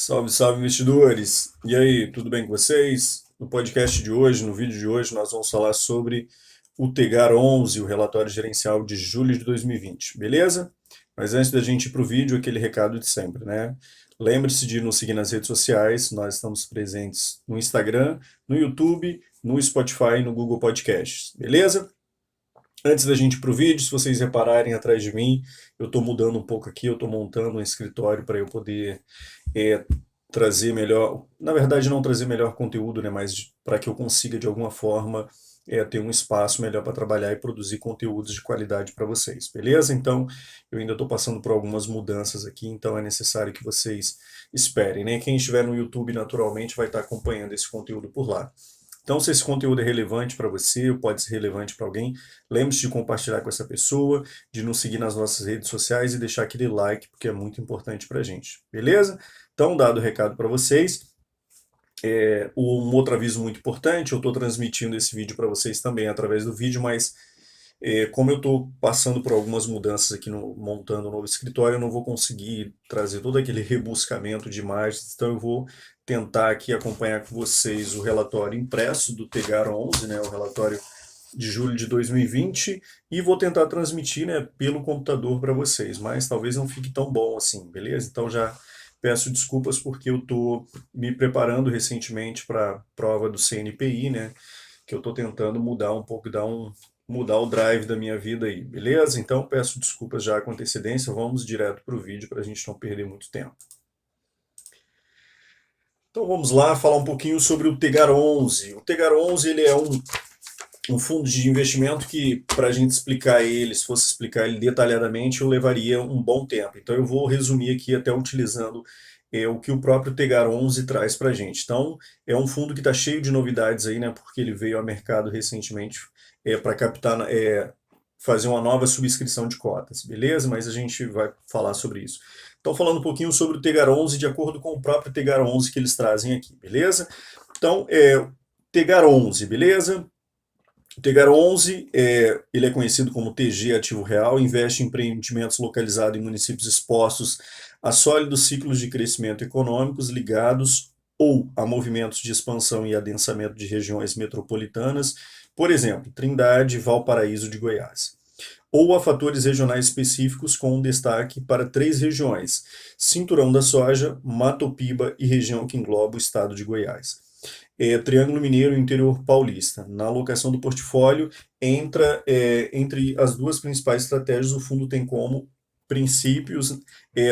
Salve, salve, investidores! E aí, tudo bem com vocês? No podcast de hoje, no vídeo de hoje, nós vamos falar sobre o Tegar 11, o relatório gerencial de julho de 2020, beleza? Mas antes da gente ir para o vídeo, aquele recado de sempre, né? Lembre-se de nos seguir nas redes sociais, nós estamos presentes no Instagram, no YouTube, no Spotify e no Google Podcasts, beleza? Antes da gente ir para o vídeo, se vocês repararem atrás de mim, eu estou mudando um pouco aqui, eu estou montando um escritório para eu poder é, trazer melhor, na verdade não trazer melhor conteúdo, né, mas para que eu consiga de alguma forma ter um espaço melhor para trabalhar e produzir conteúdos de qualidade para vocês, beleza? Então eu ainda estou passando por algumas mudanças aqui, então é necessário que vocês esperem, né? Quem estiver no YouTube naturalmente vai estar acompanhando esse conteúdo por lá. Então, se esse conteúdo é relevante para você, ou pode ser relevante para alguém, lembre-se de compartilhar com essa pessoa, de nos seguir nas nossas redes sociais e deixar aquele like, porque é muito importante para a gente, beleza? Então, dado o recado para vocês, um outro aviso muito importante, eu estou transmitindo esse vídeo para vocês também através do vídeo, mas como eu estou passando por algumas mudanças aqui, montando um novo escritório, eu não vou conseguir trazer todo aquele rebuscamento de imagens, então eu vou tentar aqui acompanhar com vocês o relatório impresso do Tegar 11, né, o relatório de julho de 2020, e vou tentar transmitir, né, pelo computador para vocês, mas talvez não fique tão bom assim, beleza? Então já peço desculpas porque eu estou me preparando recentemente para a prova do CNPI, né, que eu estou tentando mudar um pouco, mudar o drive da minha vida aí, beleza? Então peço desculpas já com antecedência, vamos direto para o vídeo para a gente não perder muito tempo. Então vamos lá falar um pouquinho sobre o Tegar 11. O Tegar 11 ele é um fundo de investimento que, para a gente explicar ele, se fosse explicar ele detalhadamente, eu levaria um bom tempo. Então eu vou resumir aqui até utilizando o que o próprio Tegar 11 traz para a gente. Então é um fundo que está cheio de novidades aí, né? Porque ele veio ao mercado recentemente para captar, fazer uma nova subscrição de cotas, beleza? Mas a gente vai falar sobre isso. Então falando um pouquinho sobre o Tegar 11 de acordo com o próprio Tegar 11 que eles trazem aqui, beleza? Então Tegar 11, beleza? O Tegar 11, ele é conhecido como TG Ativo Real, investe em empreendimentos localizados em municípios expostos a sólidos ciclos de crescimento econômicos ligados ou a movimentos de expansão e adensamento de regiões metropolitanas, por exemplo, Trindade e Valparaíso de Goiás, ou a fatores regionais específicos com um destaque para três regiões: Cinturão da Soja, Matopiba e região que engloba o estado de Goiás. Triângulo Mineiro e Interior Paulista. Na alocação do portfólio, entra entre as duas principais estratégias, o fundo tem como princípios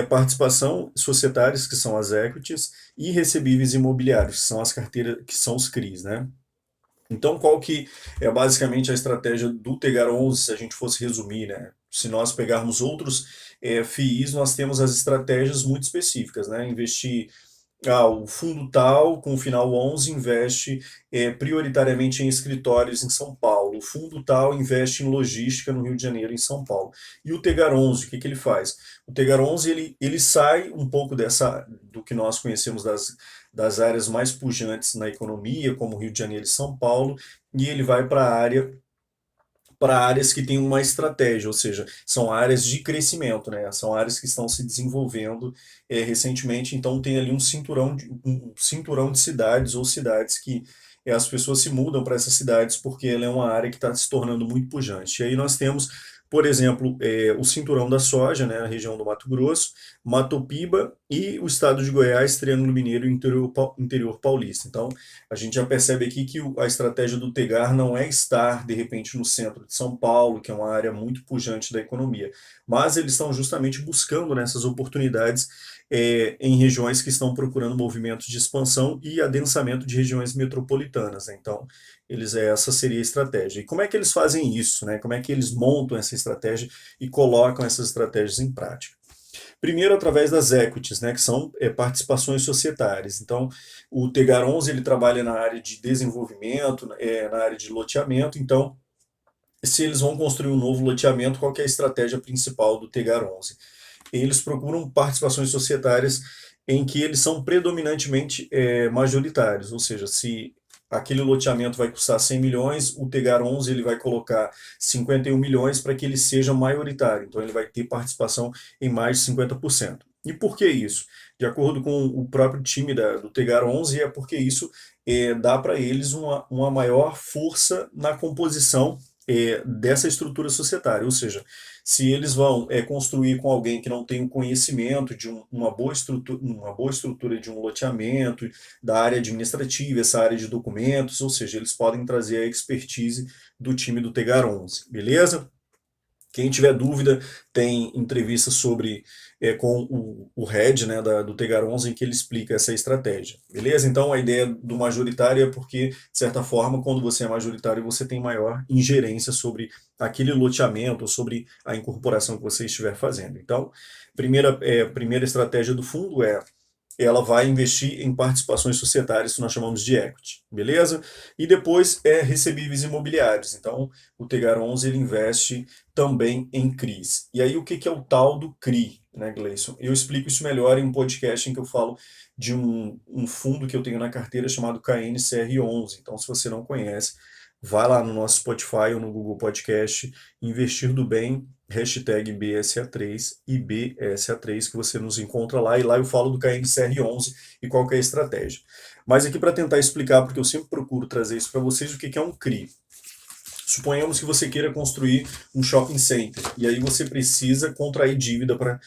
participação societárias, que são as equities, e recebíveis imobiliários, que são as carteiras, que são os CRIs, né? Então, qual que é basicamente a estratégia do Tegar 11, se a gente fosse resumir, né? Se nós pegarmos outros FIIs, nós temos as estratégias muito específicas, né? Investir o fundo tal, com o final 11, investe prioritariamente em escritórios em São Paulo. O fundo tal investe em logística no Rio de Janeiro, em São Paulo. E o Tegar 11, o que, que ele faz? O Tegar 11 ele sai um pouco do que nós conhecemos das áreas mais pujantes na economia, como Rio de Janeiro e São Paulo, e ele vai para áreas que têm uma estratégia, ou seja, são áreas de crescimento, né? São áreas que estão se desenvolvendo recentemente, então tem ali um cinturão de cidades ou cidades que as pessoas se mudam para essas cidades porque ela é uma área que está se tornando muito pujante. E aí nós temos, por exemplo, o cinturão da soja, né? A região do Mato Grosso, Matopiba e o estado de Goiás, Triângulo Mineiro e interior paulista. Então, a gente já percebe aqui que a estratégia do Tegar não é estar, de repente, no centro de São Paulo, que é uma área muito pujante da economia, mas eles estão justamente buscando nessas oportunidades em regiões que estão procurando movimentos de expansão e adensamento de regiões metropolitanas, né? Então, essa seria a estratégia. E como é que eles fazem isso, né? Como é que eles montam essa estratégia e colocam essas estratégias em prática? Primeiro, através das equities, né, que são participações societárias. Então, o Tegar 11 ele trabalha na área de desenvolvimento, na área de loteamento. Então, se eles vão construir um novo loteamento, qual que é a estratégia principal do Tegar 11? Eles procuram participações societárias em que eles são predominantemente majoritários, ou seja, se aquele loteamento vai custar 100 milhões, o Tegar 11 ele vai colocar 51 milhões para que ele seja maioritário, então ele vai ter participação em mais de 50%. E por que isso? De acordo com o próprio time do Tegar 11, é porque isso dá para eles uma maior força na composição dessa estrutura societária. Ou seja, se eles vão construir com alguém que não tem o conhecimento de uma boa estrutura de um loteamento, da área administrativa, essa área de documentos, ou seja, eles podem trazer a expertise do time do Tegar 11, beleza? Quem tiver dúvida, tem entrevista com o head, né, do Tegar 11 em que ele explica essa estratégia. Beleza? Então a ideia do majoritário é porque, de certa forma, quando você é majoritário, você tem maior ingerência sobre aquele loteamento, sobre a incorporação que você estiver fazendo. Então, primeira estratégia do fundo ela vai investir em participações societárias que nós chamamos de equity, beleza? E depois recebíveis imobiliários. Então, o Tegar 11 ele investe também em CRIs. E aí, o que é o tal do CRI, né, Gleison? Eu explico isso melhor em um podcast em que eu falo de um fundo que eu tenho na carteira chamado KNCR11. Então, se você não conhece, vai lá no nosso Spotify ou no Google Podcast, Investir do Bem, hashtag BSA3 e BSA3, que você nos encontra lá, e lá eu falo do KNCR11 e qual que é a estratégia. Mas aqui para tentar explicar, porque eu sempre procuro trazer isso para vocês, o que é um CRI. Suponhamos que você queira construir um shopping center, e aí você precisa contrair dívida para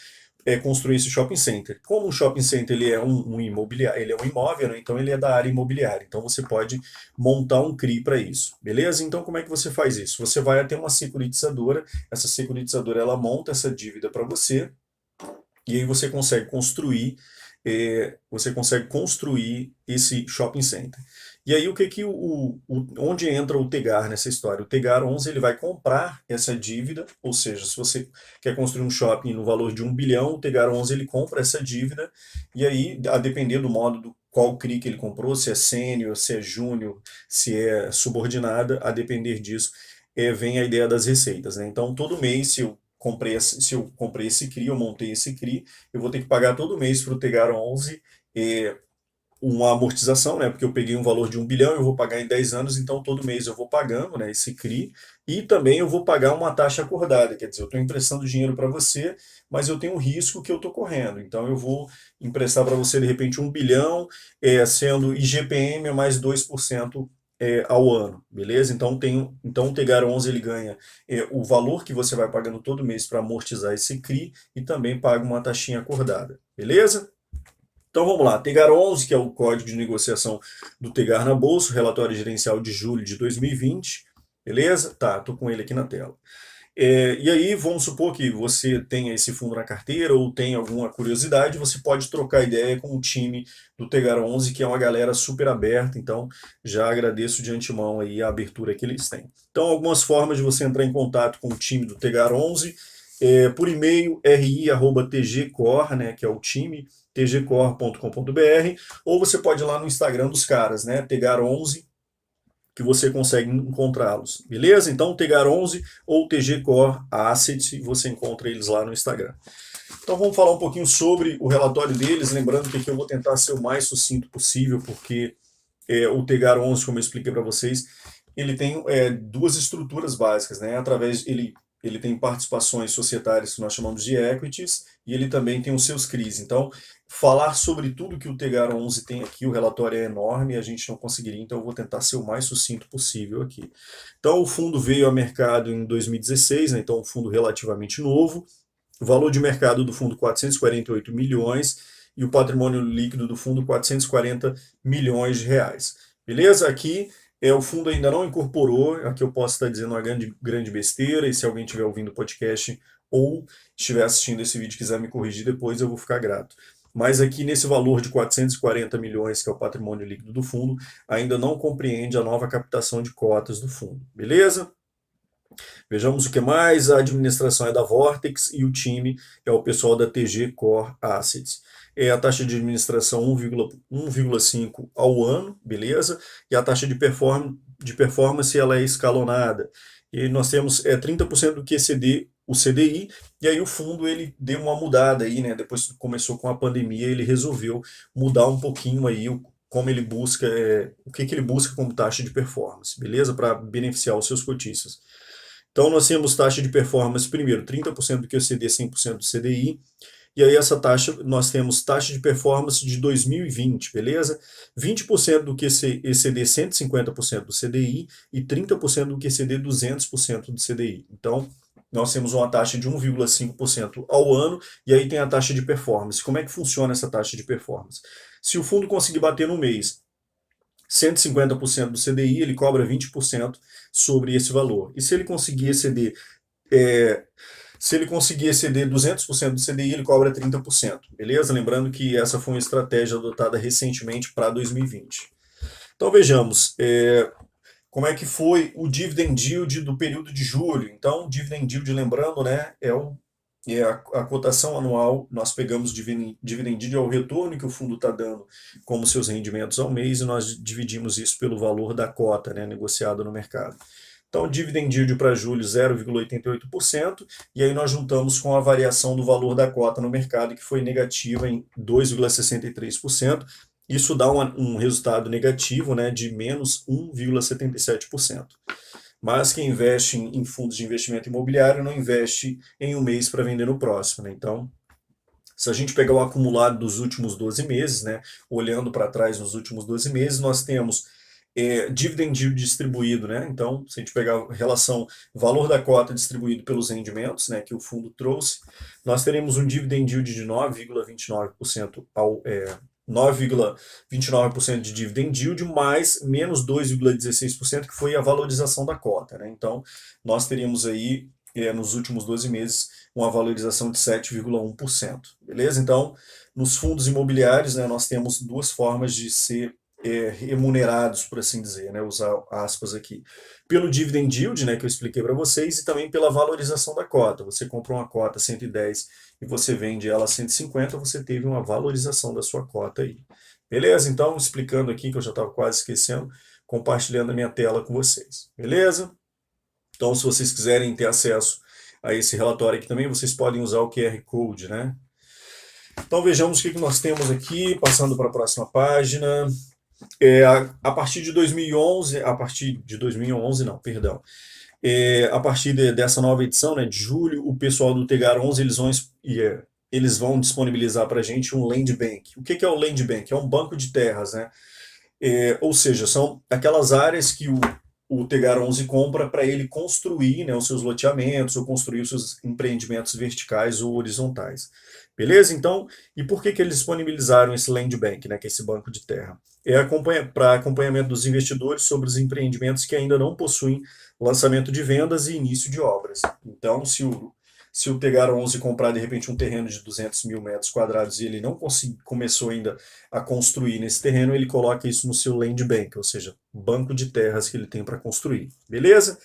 construir esse shopping center. Como um shopping center ele é um imobiliário, ele é um imóvel, né? Então ele é da área imobiliária. Então você pode montar um CRI para isso, beleza? Então como é que você faz isso? Você vai até uma securitizadora, essa securitizadora ela monta essa dívida para você e aí você consegue construir esse shopping center. E aí o que que onde entra o Tegar nessa história? O Tegar 11 ele vai comprar essa dívida, ou seja, se você quer construir um shopping no valor de 1 bilhão, o Tegar 11 ele compra essa dívida e aí, a depender do modo do qual CRI que ele comprou, se é sênior, se é júnior, se é subordinada, a depender disso, vem a ideia das receitas, né? Então, todo mês, se eu comprei esse CRI, eu montei esse CRI, eu vou ter que pagar todo mês para o Tegar 11 uma amortização, né? Porque eu peguei um valor de 1 bilhão, eu vou pagar em 10 anos, então todo mês eu vou pagando, né, esse CRI, e também eu vou pagar uma taxa acordada, quer dizer, eu estou emprestando dinheiro para você, mas eu tenho um risco que eu estou correndo, então eu vou emprestar para você de repente 1 bilhão, sendo IGPM mais 2% ao ano, beleza? Então o Tegar 11 ele ganha o valor que você vai pagando todo mês para amortizar esse CRI e também paga uma taxinha acordada, beleza? Então vamos lá, Tegar 11, que é o código de negociação do Tegar na Bolsa, relatório gerencial de julho de 2020, beleza? Tá, tô com ele aqui na tela. E aí, vamos supor que você tenha esse fundo na carteira ou tenha alguma curiosidade, você pode trocar ideia com o time do Tegar 11, que é uma galera super aberta, então já agradeço de antemão aí a abertura que eles têm. Então, algumas formas de você entrar em contato com o time do Tegar 11, por e-mail, ri@tgcor, né, que é o time, tgcor.com.br, ou você pode ir lá no Instagram dos caras, né, Tegar11, que você consegue encontrá-los, beleza? Então, Tegar11 ou TG Core Assets, você encontra eles lá no Instagram. Então, vamos falar um pouquinho sobre o relatório deles, lembrando que aqui eu vou tentar ser o mais sucinto possível, porque o Tegar11, como eu expliquei para vocês, ele tem duas estruturas básicas, né? Ele tem participações societárias que nós chamamos de equities e ele também tem os seus CRIs. Então, falar sobre tudo que o Tegar 11 tem aqui, o relatório é enorme e a gente não conseguiria, então eu vou tentar ser o mais sucinto possível aqui. Então, o fundo veio ao mercado em 2016, né? Então um fundo relativamente novo. O valor de mercado do fundo 448 milhões e o patrimônio líquido do fundo 440 milhões de reais. Beleza? Aqui o fundo ainda não incorporou, aqui eu posso estar dizendo uma grande besteira, e se alguém estiver ouvindo o podcast ou estiver assistindo esse vídeo e quiser me corrigir depois, eu vou ficar grato. Mas aqui nesse valor de 440 milhões, que é o patrimônio líquido do fundo, ainda não compreende a nova captação de cotas do fundo. Beleza? Vejamos o que mais. A administração é da Vortex e o time é o pessoal da TG Core Assets. A taxa de administração 1,5 ao ano, beleza? E a taxa de performance ela é escalonada. E nós temos 30% do QCD, o CDI, e aí o fundo ele deu uma mudada aí, né? Depois que começou com a pandemia, ele resolveu mudar um pouquinho aí como ele busca, o que ele busca como taxa de performance, beleza? Para beneficiar os seus cotistas. Então, nós temos taxa de performance, primeiro, 30% do QCD, 100% do CDI, e aí essa taxa, nós temos taxa de performance de 2020, beleza? 20% do que exceder 150% do CDI e 30% do que exceder 200% do CDI. Então, nós temos uma taxa de 1,5% ao ano, e aí tem a taxa de performance. Como é que funciona essa taxa de performance? Se o fundo conseguir bater no mês 150% do CDI, ele cobra 20% sobre esse valor. E se ele conseguir exceder é, se ele conseguir exceder 200% do CDI, ele cobra 30%, beleza? Lembrando que essa foi uma estratégia adotada recentemente para 2020. Então vejamos, como é que foi o dividend yield do período de julho. Então, o dividend yield, lembrando, né, é a cotação anual. Nós pegamos dividend yield, é o retorno que o fundo está dando como seus rendimentos ao mês, e nós dividimos isso pelo valor da cota, né, negociada no mercado. Então, dividend yield para julho 0,88%, e aí nós juntamos com a variação do valor da cota no mercado, que foi negativa em 2,63%. Isso dá um resultado negativo, né, de menos 1,77%. Mas quem investe em fundos de investimento imobiliário não investe em um mês para vender no próximo, né? Então, se a gente pegar o acumulado dos últimos 12 meses, né, olhando para trás nos últimos 12 meses, nós temos dividend yield distribuído, né? Então, se a gente pegar a relação valor da cota distribuído pelos rendimentos, né, que o fundo trouxe, nós teremos um dividend yield de 9,29% 9,29% de dividend yield, mais menos 2,16%, que foi a valorização da cota, né? Então, nós teríamos aí, nos últimos 12 meses, uma valorização de 7,1%, beleza? Então, nos fundos imobiliários, né, nós temos duas formas de ser remunerados, por assim dizer, né, usar aspas aqui, pelo dividend yield, né, que eu expliquei para vocês, e também pela valorização da cota. Você comprou uma cota 110 e você vende ela a 150, você teve uma valorização da sua cota aí. Beleza? Então, explicando aqui, que eu já estava quase esquecendo, compartilhando a minha tela com vocês. Beleza? Então, se vocês quiserem ter acesso a esse relatório aqui também, vocês podem usar o QR Code, né? Então, vejamos o que nós temos aqui, passando para a próxima página. A partir de 2011, não, perdão, a partir dessa nova edição, né, de julho, o pessoal do Tegar 11, eles vão disponibilizar para a gente um Land Bank. O que é o Land Bank? É um banco de terras, né? Ou seja, são aquelas áreas que o Tegar 11 compra para ele construir, né, os seus loteamentos ou construir os seus empreendimentos verticais ou horizontais. Beleza? Então, e por que eles disponibilizaram esse Land Bank, né, que é esse banco de terra? Para acompanhamento dos investidores sobre os empreendimentos que ainda não possuem lançamento de vendas e início de obras. Então, se o Tegar 11 comprar de repente um terreno de 200 mil metros quadrados e ele não começou ainda a construir nesse terreno, ele coloca isso no seu Land Bank, ou seja, banco de terras que ele tem para construir. Beleza?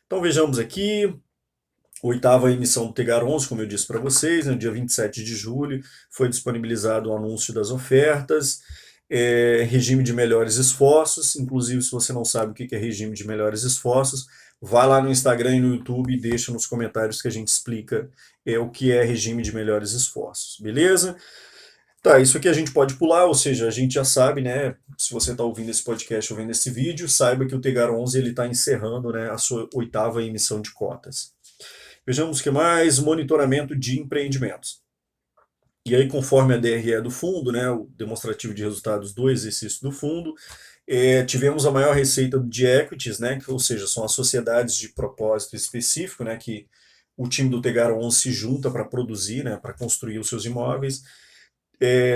Então vejamos aqui, oitava emissão do Tegar 11, como eu disse para vocês, no dia 27 de julho, foi disponibilizado o anúncio das ofertas, regime de melhores esforços. Inclusive, se você não sabe o que é regime de melhores esforços, vai lá no Instagram e no YouTube e deixa nos comentários que a gente explica o que é regime de melhores esforços, beleza? Tá, isso aqui a gente pode pular, ou seja, a gente já sabe, né? Se você está ouvindo esse podcast ou vendo esse vídeo, saiba que o Tegar 11 está encerrando, né, a sua oitava emissão de cotas. Vejamos o que mais, monitoramento de empreendimentos. E aí, conforme a DRE do fundo, né, o demonstrativo de resultados do exercício do fundo, tivemos a maior receita de equities, né, ou seja, são as sociedades de propósito específico, né, que o time do Tegar 11 se junta para produzir, né, para construir os seus imóveis.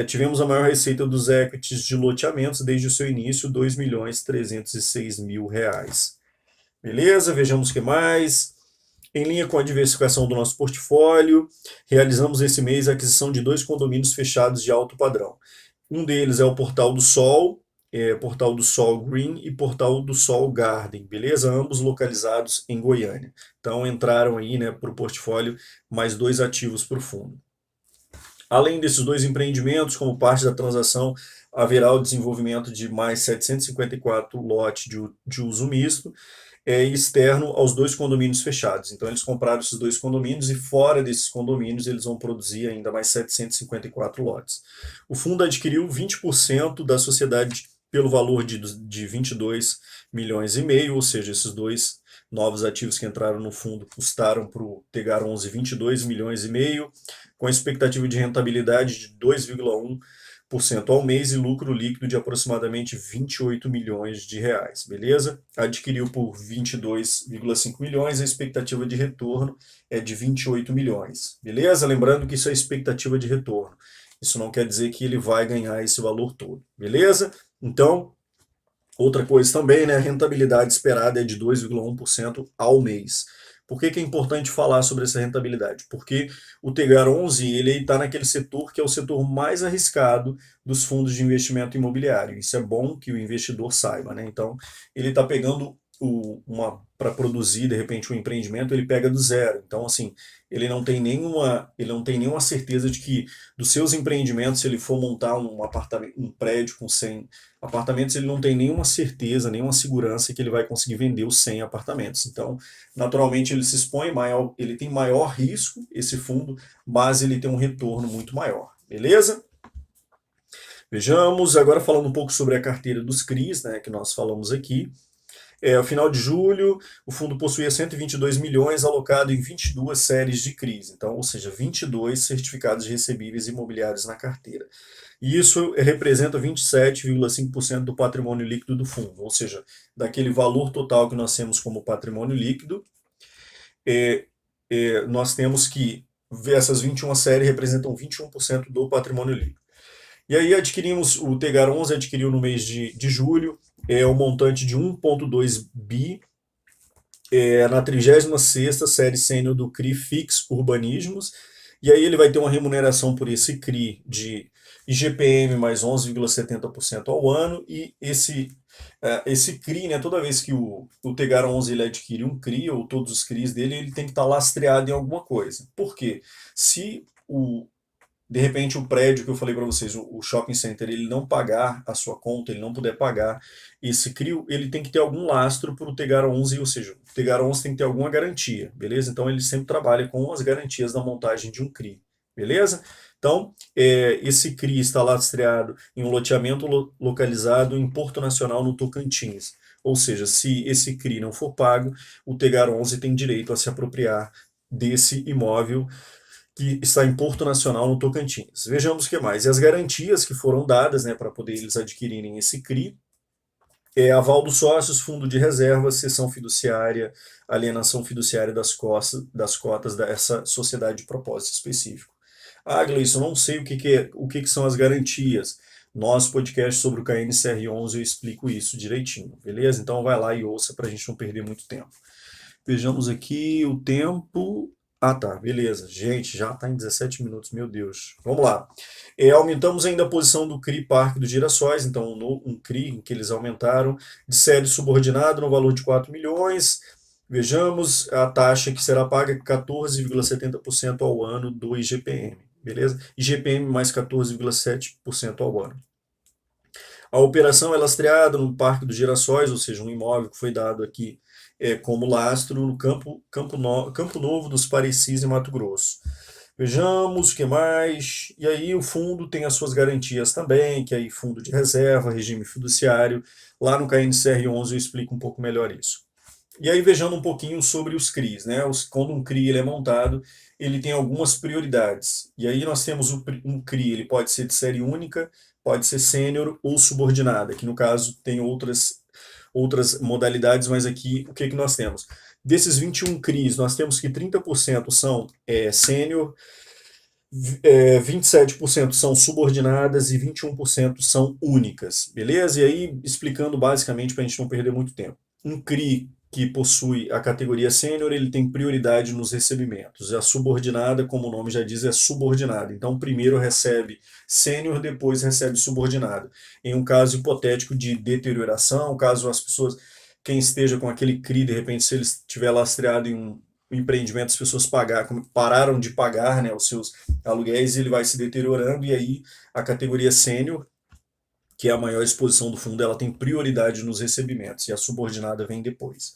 Tivemos a maior receita dos equities de loteamentos desde o seu início, R$ 2.306.000. Beleza, vejamos o que mais. Em linha com a diversificação do nosso portfólio, realizamos esse mês a aquisição de 2 condomínios fechados de alto padrão. Um deles é o Portal do Sol, Portal do Sol Green e Portal do Sol Garden, beleza? Ambos localizados em Goiânia. Então entraram aí, né, para o portfólio mais 2 ativos para o fundo. Além desses 2 empreendimentos, como parte da transação, haverá o desenvolvimento de mais 754 lotes de uso misto, externo aos 2 condomínios fechados. Então eles compraram esses 2 condomínios e fora desses condomínios eles vão produzir ainda mais 754 lotes. O fundo adquiriu 20% da sociedade pelo valor de 22 milhões e meio, ou seja, esses 2 novos ativos que entraram no fundo custaram para o Tegar 11 22 milhões e meio, com expectativa de rentabilidade de 2,1% ao mês e lucro líquido de aproximadamente 28 milhões de reais, beleza? Adquiriu por 22,5 milhões, a expectativa de retorno é de 28 milhões, beleza? Lembrando que isso é expectativa de retorno. Isso não quer dizer que ele vai ganhar esse valor todo, beleza? Então, outra coisa também, né, a rentabilidade esperada é de 2,1% ao mês. Por que é importante falar sobre essa rentabilidade? Porque o Tegar 11 ele está naquele setor que é o setor mais arriscado dos fundos de investimento imobiliário. Isso é bom que o investidor saiba, né? Então, ele está pegando para produzir de repente um empreendimento, ele pega do zero. Então, assim, ele não tem nenhuma certeza de que dos seus empreendimentos, se ele for montar um apartamento, um prédio com 100 apartamentos, ele não tem nenhuma certeza, nenhuma segurança que ele vai conseguir vender os 100 apartamentos. Então, naturalmente, ele se expõe maior, ele tem maior risco, esse fundo, mas ele tem um retorno muito maior. Beleza? Vejamos, agora falando um pouco sobre a carteira dos CRIs, né, que nós falamos aqui. Ao final de julho, o fundo possuía 122 milhões alocado em 22 séries de CRIs, então, ou seja, 22 certificados de recebíveis imobiliários na carteira. E isso representa 27,5% do patrimônio líquido do fundo, ou seja, daquele valor total que nós temos como patrimônio líquido, nós temos que essas 21 séries representam 21% do patrimônio líquido. E aí o Tegar 11 adquiriu no mês de julho o montante de 1,2 bi na 36ª série sênior do CRI Fix Urbanismos, e aí ele vai ter uma remuneração por esse CRI de IGPM mais 11,70% ao ano, e esse CRI, né, toda vez que o Tegar 11 ele adquire um CRI, ou todos os CRIs dele, ele tem que estar lastreado em alguma coisa. Por quê? Se de repente o prédio que eu falei para vocês, o shopping center, ele não pagar a sua conta, ele não puder pagar esse CRI, ele tem que ter algum lastro para o Tegar 11, ou seja, o Tegar 11 tem que ter alguma garantia, beleza? Então ele sempre trabalha com as garantias da montagem de um CRI, beleza? Então, esse CRI está lastreado em um loteamento localizado em Porto Nacional, no Tocantins. Ou seja, se esse CRI não for pago, o Tegar 11 tem direito a se apropriar desse imóvel que está em Porto Nacional, no Tocantins. Vejamos o que mais. E as garantias que foram dadas, né, para poder eles adquirirem esse CRI, aval dos sócios, fundo de reserva, cessão fiduciária, alienação fiduciária das cotas dessa sociedade de propósito específico. Gleison, não sei o que são as garantias. Nosso podcast sobre o KNCR11 eu explico isso direitinho, beleza? Então vai lá e ouça para a gente não perder muito tempo. Vejamos aqui o tempo. Tá, beleza. Gente, já está em 17 minutos, meu Deus. Vamos lá. Aumentamos ainda a posição do CRI Parque dos Girassóis, então um CRI em que eles aumentaram, de série subordinado no valor de 4 milhões. Vejamos a taxa que será paga 14,70% ao ano do IGPM, beleza? IGPM mais 14,7% ao ano. A operação é lastreada no Parque dos Girassóis, ou seja, um imóvel que foi dado aqui como lastro no Campo Novo dos Parecis, em Mato Grosso. Vejamos o que mais. E aí o fundo tem as suas garantias também, que aí fundo de reserva, regime fiduciário. Lá no KNCR11 eu explico um pouco melhor isso. E aí vejando um pouquinho sobre os CRIs, né? Quando um CRI ele é montado, ele tem algumas prioridades. E aí nós temos um CRI, ele pode ser de série única, pode ser sênior ou subordinada, que no caso tem outras modalidades, mas aqui o que nós temos? Desses 21 CRIs, nós temos que 30% são sênior, 27% são subordinadas e 21% são únicas, beleza? E aí, explicando basicamente para a gente não perder muito tempo. Um CRI que possui a categoria sênior, ele tem prioridade nos recebimentos. A subordinada, como o nome já diz, é subordinada. Então, primeiro recebe sênior, depois recebe subordinado. Em um caso hipotético de deterioração, caso as pessoas, quem esteja com aquele CRI, de repente, se ele estiver lastreado em um empreendimento, as pessoas pararam de pagar, né, os seus aluguéis, ele vai se deteriorando, e aí a categoria sênior, que é a maior exposição do fundo, ela tem prioridade nos recebimentos, e a subordinada vem depois.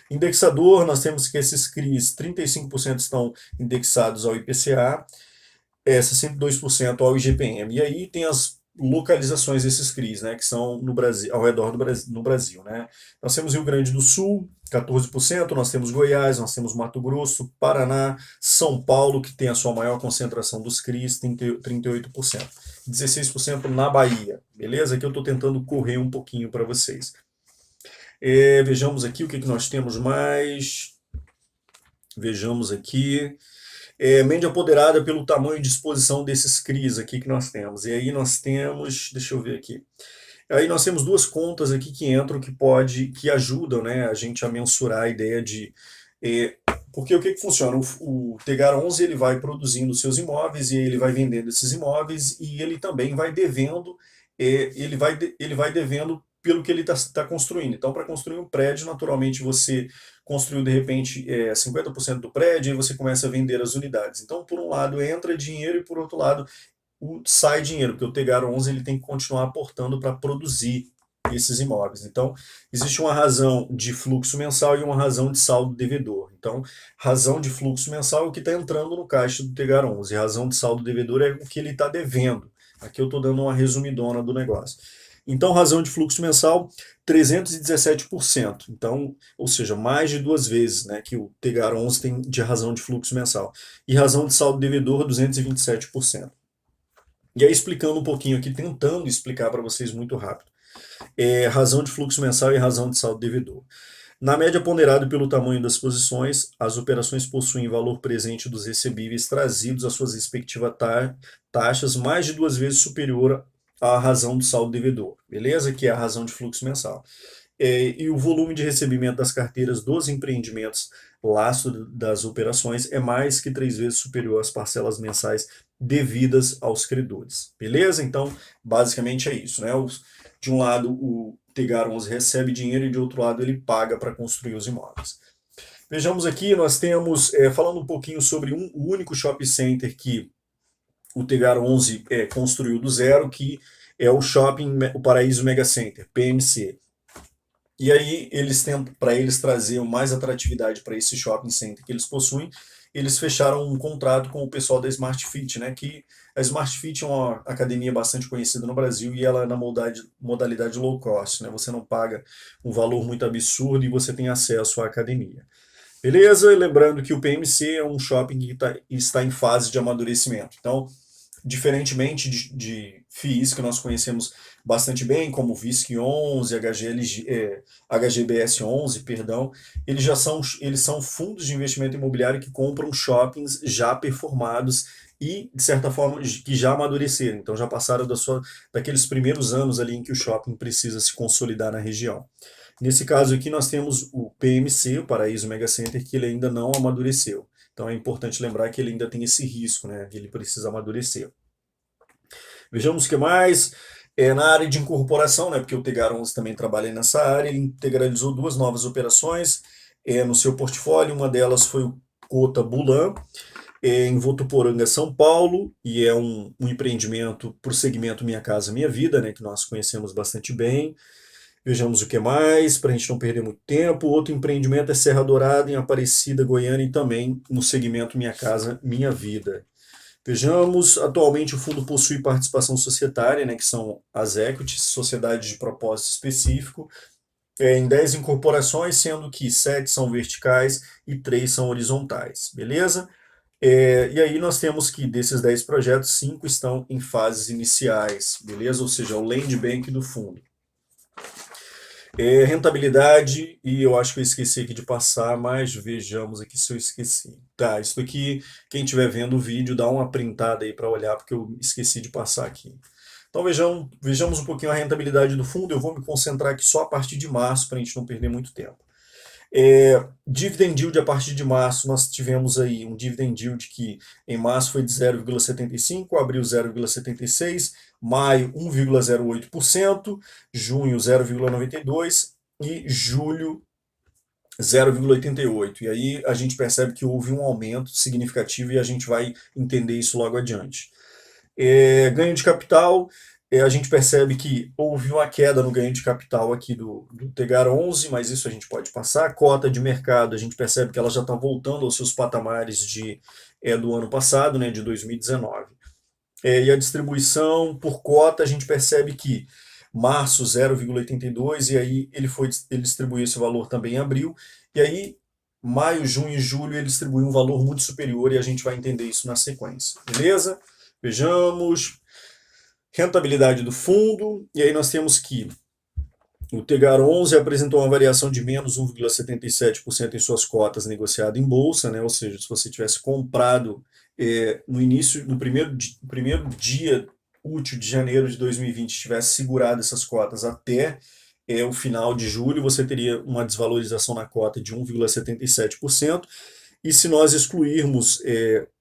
Indexador, nós temos que esses CRIs, 35% estão indexados ao IPCA, 62% ao IGPM. E aí tem localizações desses CRIs, né, que são no Brasil, ao redor do Brasil, no Brasil, né. Nós temos Rio Grande do Sul, 14%, nós temos Goiás, nós temos Mato Grosso, Paraná, São Paulo, que tem a sua maior concentração dos CRIs, 38%. 16% na Bahia, beleza? Aqui eu estou tentando correr um pouquinho para vocês. Vejamos aqui o que nós temos mais. Vejamos aqui. Média ponderada pelo tamanho de exposição desses CRIs aqui que nós temos. E aí nós temos, deixa eu ver aqui. Aí nós temos duas contas aqui que entram que ajudam, né, a gente a mensurar a ideia de porque o que funciona? O Tegar 11 ele vai produzindo seus imóveis e ele vai vendendo esses imóveis e ele também vai devendo, ele vai devendo pelo que ele está construindo. Então, para construir um prédio, naturalmente você construiu de repente 50% do prédio e você começa a vender as unidades. Então, por um lado entra dinheiro e por outro lado sai dinheiro, porque o Tegar 11 ele tem que continuar aportando para produzir esses imóveis. Então, existe uma razão de fluxo mensal e uma razão de saldo devedor. Então, razão de fluxo mensal é o que está entrando no caixa do Tegar 11, razão de saldo devedor é o que ele está devendo. Aqui eu estou dando uma resumidona do negócio. Então, razão de fluxo mensal, 317%. Então, ou seja, mais de 2 vezes, né, que o Tegar 11 tem de razão de fluxo mensal. E razão de saldo devedor, 227%. E aí, explicando um pouquinho aqui, tentando explicar para vocês muito rápido. Razão de fluxo mensal e razão de saldo devedor. Na média ponderada pelo tamanho das posições, as operações possuem valor presente dos recebíveis trazidos às suas respectivas taxas mais de 2 vezes superior à razão do saldo devedor, beleza? Que é a razão de fluxo mensal. E o volume de recebimento das carteiras dos empreendimentos laço das operações é mais que 3 vezes superior às parcelas mensais devidas aos credores, beleza? Então, basicamente é isso, né? De um lado, o Tegar 11 recebe dinheiro e de outro lado ele paga para construir os imóveis. Vejamos aqui, nós temos, falando um pouquinho sobre o único shopping center que o Tegar 11 construiu do zero, que é o o Paraíso Mega Center, PMC. E aí, para eles trazer mais atratividade para esse shopping center que eles possuem, eles fecharam um contrato com o pessoal da Smart Fit, né? Que a Smart Fit é uma academia bastante conhecida no Brasil e ela é na modalidade low cost, né? Você não paga um valor muito absurdo e você tem acesso à academia. Beleza? E lembrando que o PMC é um shopping que está em fase de amadurecimento. Então, diferentemente de FIIs que nós conhecemos bastante bem, como o VISC 11, HGBS 11, perdão, eles são fundos de investimento imobiliário que compram shoppings já performados e, de certa forma, que já amadureceram. Então, já passaram daqueles primeiros anos ali em que o shopping precisa se consolidar na região. Nesse caso aqui, nós temos o PMC, o Paraíso Mega Center, que ele ainda não amadureceu. Então é importante lembrar que ele ainda tem esse risco, né? Ele precisa amadurecer. Vejamos o que mais. Na área de incorporação, né? Porque o Tegar 11 também trabalha nessa área, ele integralizou 2 novas operações no seu portfólio. Uma delas foi o Cota Bulan, em Votuporanga, São Paulo, e é um empreendimento para o segmento Minha Casa Minha Vida, né? Que nós conhecemos bastante bem. Vejamos o que mais, para a gente não perder muito tempo. Outro empreendimento é Serra Dourada, em Aparecida, Goiânia, e também no segmento Minha Casa Minha Vida. Vejamos, atualmente o fundo possui participação societária, né, que são as equities, sociedades de propósito específico, em 10 incorporações, sendo que 7 são verticais e 3 são horizontais, beleza? E aí nós temos que desses 10 projetos, 5 estão em fases iniciais, beleza? Ou seja, o land bank do fundo. Rentabilidade, e eu acho que eu esqueci aqui de passar, mas vejamos aqui se eu esqueci. Tá, isso aqui, quem estiver vendo o vídeo, dá uma printada aí para olhar, porque eu esqueci de passar aqui. Então vejamos um pouquinho a rentabilidade do fundo, eu vou me concentrar aqui só a partir de março, para a gente não perder muito tempo. Dividend yield a partir de março, nós tivemos aí um dividend yield que em março foi de 0,75, abril 0,76, maio 1,08%, junho 0,92% e julho 0,88%. E aí a gente percebe que houve um aumento significativo e a gente vai entender isso logo adiante. Ganho de capital, a gente percebe que houve uma queda no ganho de capital aqui do Tegar 11, mas isso a gente pode passar. Cota de mercado, a gente percebe que ela já está voltando aos seus patamares do ano passado, né, de 2019. E a distribuição por cota, a gente percebe que março 0,82, e aí ele distribuiu esse valor também em abril, e aí maio, junho e julho ele distribuiu um valor muito superior e a gente vai entender isso na sequência, beleza? Vejamos, rentabilidade do fundo, e aí nós temos que o Tegar 11 apresentou uma variação de menos 1,77% em suas cotas negociadas em bolsa, né? Ou seja, se você tivesse comprado no início, no primeiro dia útil de janeiro de 2020, tivesse segurado essas cotas até o final de julho, você teria uma desvalorização na cota de 1,77%. E se nós excluirmos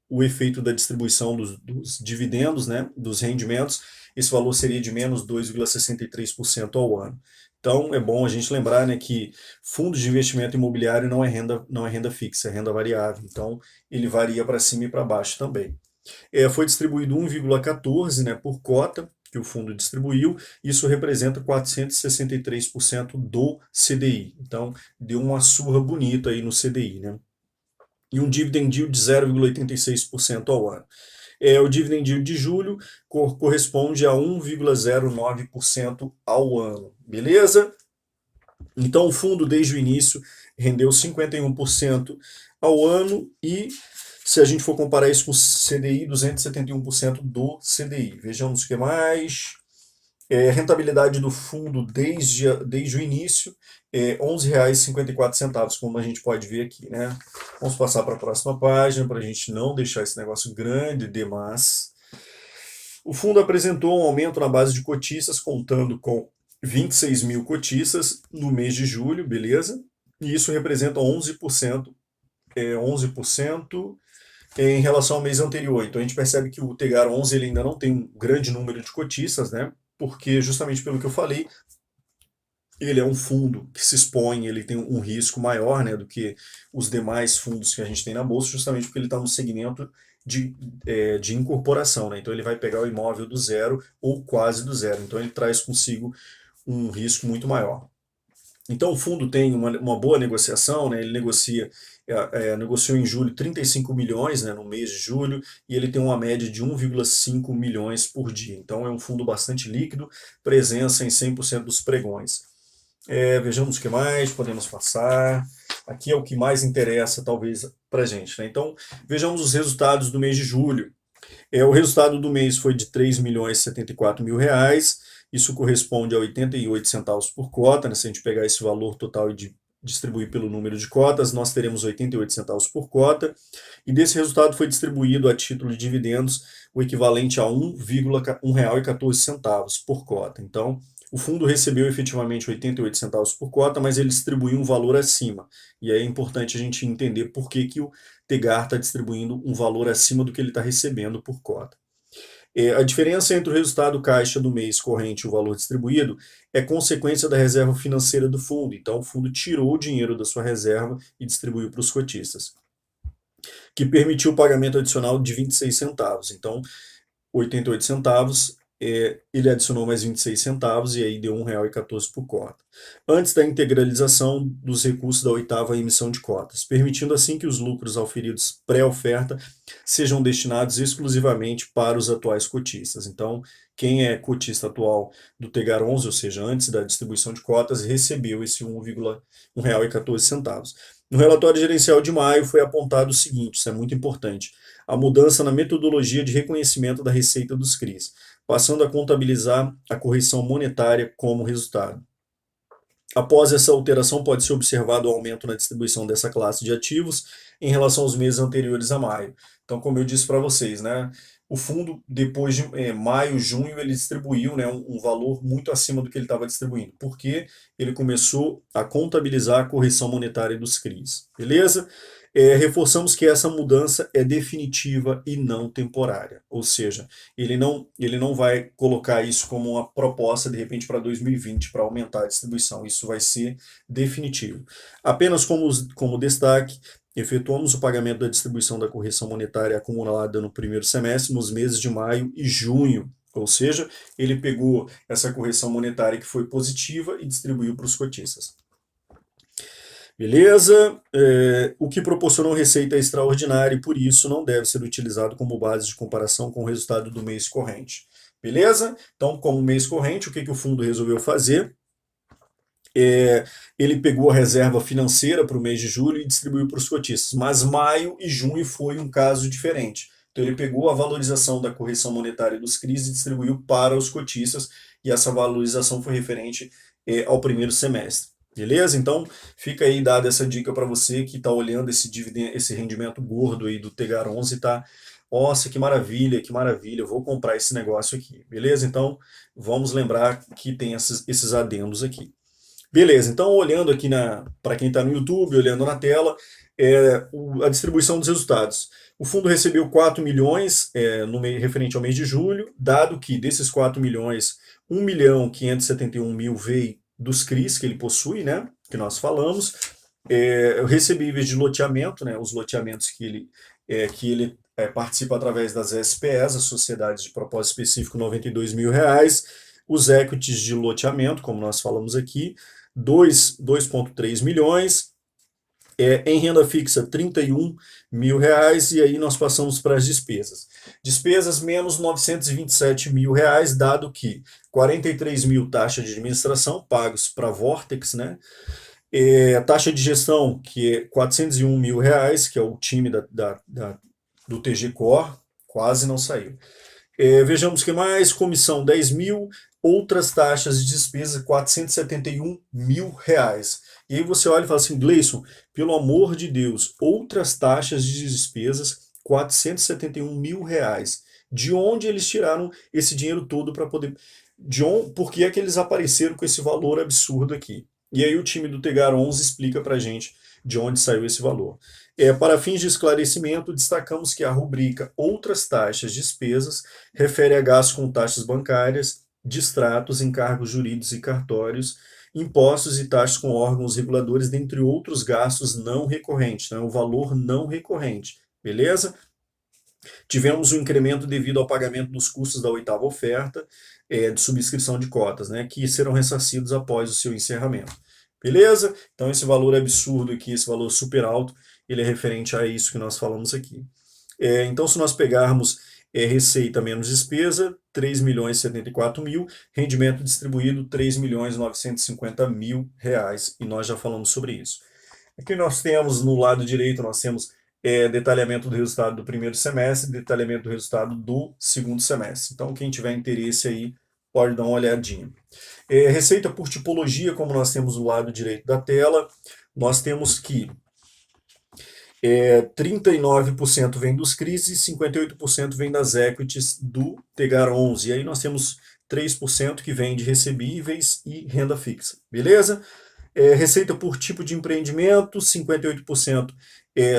o efeito da distribuição dos dividendos, né, dos rendimentos, esse valor seria de menos 2,63% ao ano. Então é bom a gente lembrar, né, que fundos de investimento imobiliário não é renda fixa, é renda variável. Então ele varia para cima e para baixo também. Foi distribuído 1,14, né, por cota que o fundo distribuiu. Isso representa 463% do CDI. Então deu uma surra bonita aí no CDI, né? E um dividend yield de 0,86% ao ano. O dividend yield de julho corresponde a 1,09% ao ano, beleza? Então o fundo desde o início rendeu 51% ao ano e se a gente for comparar isso com o CDI, 271% do CDI. Vejamos o que mais. Rentabilidade do fundo desde o início, R$ 11,54, como a gente pode ver aqui, né? Vamos passar para a próxima página, para a gente não deixar esse negócio grande demais. O fundo apresentou um aumento na base de cotistas, contando com 26 mil cotistas no mês de julho, beleza? E isso representa 11%, 11% em relação ao mês anterior. Então a gente percebe que o Tegar 11 ele ainda não tem um grande número de cotistas, né? Porque justamente pelo que eu falei, ele é um fundo que se expõe, ele tem um risco maior, né, do que os demais fundos que a gente tem na bolsa, justamente porque ele está no segmento de incorporação, né? Então ele vai pegar o imóvel do zero ou quase do zero. Então ele traz consigo um risco muito maior. Então o fundo tem uma boa negociação, né? Ele negociou em julho 35 milhões, né, no mês de julho, e ele tem uma média de 1,5 milhões por dia. Então é um fundo bastante líquido, presença em 100% dos pregões. Vejamos o que mais podemos passar. Aqui é o que mais interessa, talvez, para a gente, né? Então vejamos os resultados do mês de julho. O resultado do mês foi de 3 milhões e 74 mil reais. Isso corresponde a 88 centavos por cota, né? Se a gente pegar esse valor total e distribuir pelo número de cotas, nós teremos 88 centavos por cota. E desse resultado foi distribuído a título de dividendos o equivalente a R$ 1,14 por cota. Então, o fundo recebeu efetivamente 88 centavos por cota, mas ele distribuiu um valor acima. E aí é importante a gente entender por que o Tegar está distribuindo um valor acima do que ele está recebendo por cota. A diferença entre o resultado caixa do mês corrente e o valor distribuído é consequência da reserva financeira do fundo. Então, o fundo tirou o dinheiro da sua reserva e distribuiu para os cotistas, que permitiu o pagamento adicional de 26 centavos. Então, 88 centavos, ele adicionou mais 26 centavos e aí deu R$ 1,14 por cota, antes da integralização dos recursos da oitava emissão de cotas, permitindo assim que os lucros auferidos pré-oferta sejam destinados exclusivamente para os atuais cotistas. Então, quem é cotista atual do Tegar 11, ou seja, antes da distribuição de cotas, recebeu esse R$ 1,14. No relatório gerencial de maio foi apontado o seguinte, isso é muito importante: a mudança na metodologia de reconhecimento da receita dos CRIs, passando a contabilizar a correção monetária como resultado. Após essa alteração, pode-se observar o aumento na distribuição dessa classe de ativos em relação aos meses anteriores a maio. Então, como eu disse para vocês, né, o fundo, depois de maio, junho, ele distribuiu, né, um valor muito acima do que ele estava distribuindo, porque ele começou a contabilizar a correção monetária dos CRIs. Beleza? Reforçamos que essa mudança é definitiva e não temporária, ou seja, ele não vai colocar isso como uma proposta de repente para 2020 para aumentar a distribuição, isso vai ser definitivo. Apenas como destaque, efetuamos o pagamento da distribuição da correção monetária acumulada no primeiro semestre, nos meses de maio e junho, ou seja, ele pegou essa correção monetária que foi positiva e distribuiu para os cotistas. Beleza? O que proporcionou receita extraordinária e por isso não deve ser utilizado como base de comparação com o resultado do mês corrente. Beleza? Então, como mês corrente, o que o fundo resolveu fazer? Ele pegou a reserva financeira para o mês de julho e distribuiu para os cotistas, mas maio e junho foi um caso diferente. Então ele pegou a valorização da correção monetária dos CRIs e distribuiu para os cotistas, e essa valorização foi referente ao primeiro semestre. Beleza? Então fica aí dada essa dica para você que está olhando esse rendimento gordo aí do Tegar 11 e está, nossa, que maravilha, eu vou comprar esse negócio aqui. Beleza? Então vamos lembrar que tem esses adendos aqui. Beleza, então olhando aqui para quem está no YouTube, olhando na tela, a distribuição dos resultados. O fundo recebeu 4 milhões referente ao mês de julho, dado que desses 4 milhões, 1.571.000 veio dos CRIs que ele possui, né, que nós falamos, recebíveis de loteamento, né, os loteamentos que ele participa através das SPEs, as Sociedades de Propósito Específico, R$ 92 mil, os equities de loteamento, como nós falamos aqui, 2,3 milhões, em renda fixa R$ 31 mil, e aí nós passamos para as despesas. Despesas menos R$ 927 mil, dado que 43 mil taxa de administração pagos para a Vortex, né? A taxa de gestão, que é R$ 401 mil, que é o time do TG Core, quase não saiu. Vejamos o que mais, comissão 10 mil, outras taxas de despesa 471 mil. E aí você olha e fala assim, Gleison, pelo amor de Deus, outras taxas de despesas 471 mil. De onde eles tiraram esse dinheiro todo para poder... Por que é que eles apareceram com esse valor absurdo aqui? E aí o time do Tegar 11 explica para a gente de onde saiu esse valor. Para fins de esclarecimento, destacamos que a rubrica Outras Taxas, Despesas refere a gastos com taxas bancárias, distratos, encargos jurídicos e cartórios, impostos e taxas com órgãos reguladores, dentre outros gastos não recorrentes, então é o valor não recorrente, beleza? Tivemos um incremento devido ao pagamento dos custos da oitava oferta de subscrição de cotas, né, que serão ressarcidos após o seu encerramento. Beleza? Então esse valor absurdo aqui, esse valor super alto, ele é referente a isso que nós falamos aqui. Então se nós pegarmos receita menos despesa, 3 milhões e 74 mil, rendimento distribuído 3 milhões e 950 mil reais, e nós já falamos sobre isso. Aqui nós temos no lado direito, nós temos detalhamento do resultado do primeiro semestre, detalhamento do resultado do segundo semestre. Então quem tiver interesse aí pode dar uma olhadinha. Receita por tipologia, como nós temos no lado direito da tela, nós temos que 39% vem dos CRIs e 58% vem das equities do Tegar 11. E aí nós temos 3% que vem de recebíveis e renda fixa, beleza? Receita por tipo de empreendimento, 58%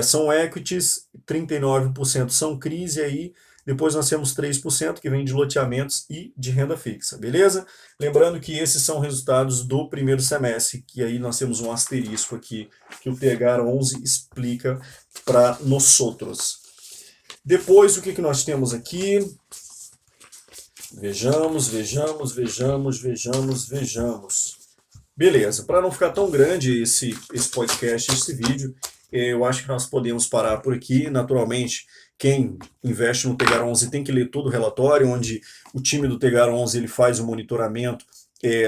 são equities, 39% são CRIs, e aí depois nós temos 3% que vem de loteamentos e de renda fixa, beleza? Lembrando que esses são resultados do primeiro semestre, que aí nós temos um asterisco aqui, que o Tegar 11 explica para nós outros. Depois, o que nós temos aqui? Vejamos. Beleza, para não ficar tão grande esse podcast, esse vídeo, eu acho que nós podemos parar por aqui. Naturalmente, quem investe no Tegar 11 tem que ler todo o relatório, onde o time do Tegar 11 ele faz o monitoramento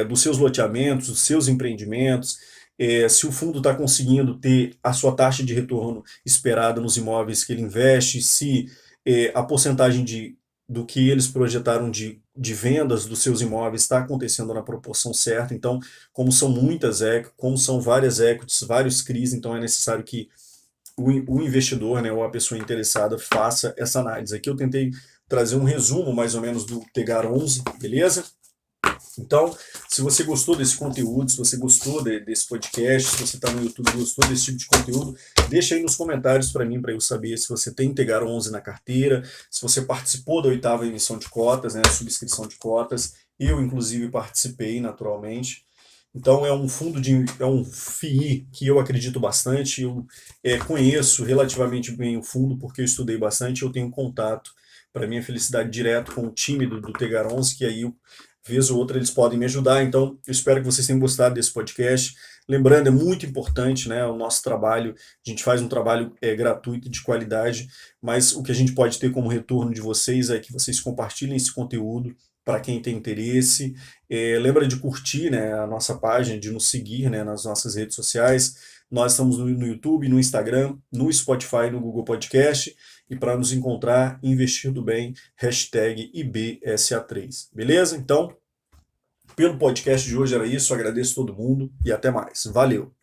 dos seus loteamentos, dos seus empreendimentos, se o fundo está conseguindo ter a sua taxa de retorno esperada nos imóveis que ele investe, se a porcentagem do que eles projetaram de vendas dos seus imóveis está acontecendo na proporção certa. Então, como são muitas equities, como são várias equities, vários CRIs, então é necessário que o investidor, né, ou a pessoa interessada faça essa análise. Aqui eu tentei trazer um resumo mais ou menos do Tegar 11, beleza? Então, se você gostou desse conteúdo, se você gostou desse podcast, se você está no YouTube e gostou desse tipo de conteúdo, deixa aí nos comentários para mim, para eu saber se você tem Tegar 11 na carteira, se você participou da oitava emissão de cotas, né, subscrição de cotas. Eu, inclusive, participei naturalmente. Então é um FII que eu acredito bastante, eu conheço relativamente bem o fundo porque eu estudei bastante, eu tenho contato, para minha felicidade, direto com o time do Tegar 11, que aí vez ou outra eles podem me ajudar. Então, eu espero que vocês tenham gostado desse podcast. Lembrando, é muito importante, né, o nosso trabalho. A gente faz um trabalho gratuito e de qualidade, mas o que a gente pode ter como retorno de vocês é que vocês compartilhem esse conteúdo para quem tem interesse. Lembra de curtir, né, a nossa página, de nos seguir, né, nas nossas redes sociais. Nós estamos no YouTube, no Instagram, no Spotify, no Google Podcast. E para nos encontrar, investir do bem, hashtag IBSA3. Beleza? Então, pelo podcast de hoje era isso. Agradeço todo mundo e até mais. Valeu!